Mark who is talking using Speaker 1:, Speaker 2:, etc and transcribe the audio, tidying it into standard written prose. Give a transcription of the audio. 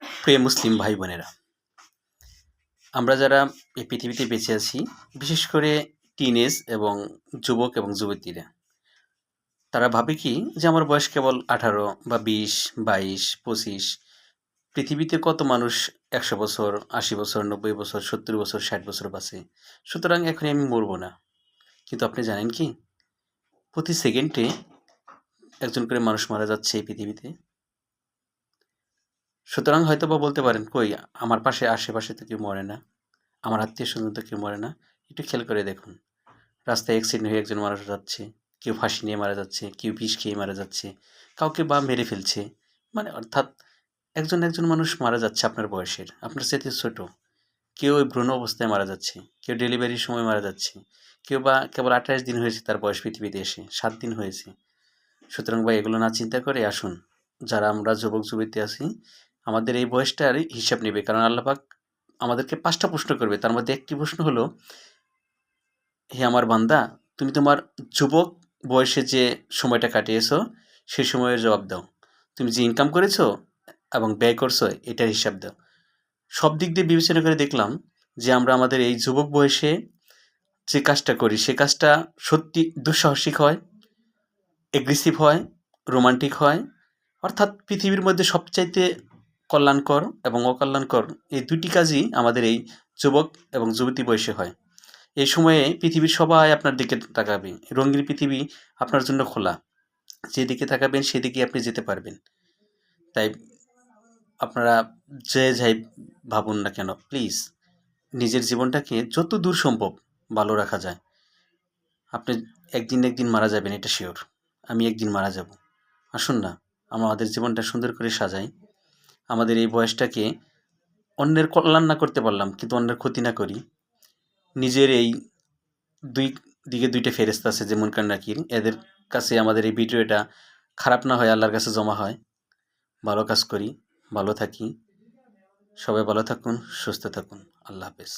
Speaker 1: প্রিয় মুসলিম ভাই বোনেরা, আমরা যারা এই পৃথিবীতে বেঁচে আছি, বিশেষ করে টিনেজ এবং যুবক এবং যুবতীরা, তারা ভাবে কি যে আমার বয়স কেবল 18 বা 20, 22, 25। পৃথিবীতে কত মানুষ 100 বছর, 80 বছর, 90 বছর, 70 বছর, 60 বছর বাঁচে, সুতরাং এখনই আমি মরবো না। কিন্তু আপনি জানেন কি, প্রতি সেকেন্ডে একজন করে মানুষ মারা যাচ্ছে এই পৃথিবীতে। সুতরাং হয়তো বা বলতে পারেন, কই আমার পাশে আশেপাশে তো কেউ মরে না, আমার আত্মীয় স্বজন তো কেউ মরে না। একটু খেয়াল করে দেখুন, রাস্তায় অ্যাক্সিডেন্ট হয়ে একজন মারা যাচ্ছে, কেউ ফাঁসি নিয়ে মারা যাচ্ছে, কেউ বিষ খেয়ে মারা যাচ্ছে, কাউকে বা মেরে ফেলছে। মানে অর্থাৎ একজন একজন মানুষ মারা যাচ্ছে আপনার বয়সের, আপনার চাইতে ছোট। কেউ ওই ভ্রূণ অবস্থায় মারা যাচ্ছে, কেউ ডেলিভারির সময় মারা যাচ্ছে, কেউ বা কেবল 28 দিন হয়েছে তার বয়স পৃথিবীতে এসে, 7 দিন হয়েছে। সুতরাং ভাই, এগুলো না চিন্তা করে আসুন, যারা আমরা যুবক যুবতী আছি, আমাদের এই বয়সটার হিসাব নেবে। কারণ আল্লাহ পাক আমাদেরকে 5টা প্রশ্ন করবে। তার মধ্যে একটি প্রশ্ন হলো, হে আমার বান্দা, তুমি তোমার যুবক বয়সে যে সময়টা কাটিয়েছো সেই সময়ের জবাব দাও। তুমি যে ইনকাম করেছো এবং ব্যয় করছো এটার হিসাব দাও। সব দিক দিয়ে বিবেচনা করে দেখলাম যে আমরা আমাদের এই যুবক বয়সে যে কাজটা করি সে কাজটা সত্যি দুঃসাহসিক হয়, এগ্রেসিভ হয়, রোমান্টিক হয়। অর্থাৎ পৃথিবীর মধ্যে সবচাইতে কল্যাণকর এবং অকল্যাণকর এই দুটি কাজই আমাদের এই যুবক এবং যুবতী বয়সে হয়। এই সময়ে পৃথিবীর সবাই আপনার দিকে তাকাবে। রঙিন পৃথিবী আপনার জন্য খোলা। যেদিকে তাকাবেন সেদিকে আপনি যেতে পারবেন। তাই আপনারা যে যাই ভাবুন না কেন, প্লিজ নিজের জীবনটাকে যত দূর সম্ভব ভালো রাখা যায়। আপনি একদিন একদিন মারা যাবেন, এটা শিওর। আমি একদিন মারা যাব। আসুন না, আমাদের জীবনটা সুন্দর করে সাজাই। আমাদের এই বয়সটাকে অন্যের কল্যাণ না করতে পারলাম, কিন্তু অন্যের ক্ষতি না করি। নিজের এই দুই দিকে দুইটা ফেরেশতা আছে যে মুনকার নাকির, এদের কাছে আমাদের এই ভিডিওটা খারাপ না হয় আল্লাহর কাছে জমা হয়। ভালো কাজ করি, ভালো থাকি। সবাই ভালো থাকুন, সুস্থ থাকুন। আল্লাহ হাফেজ।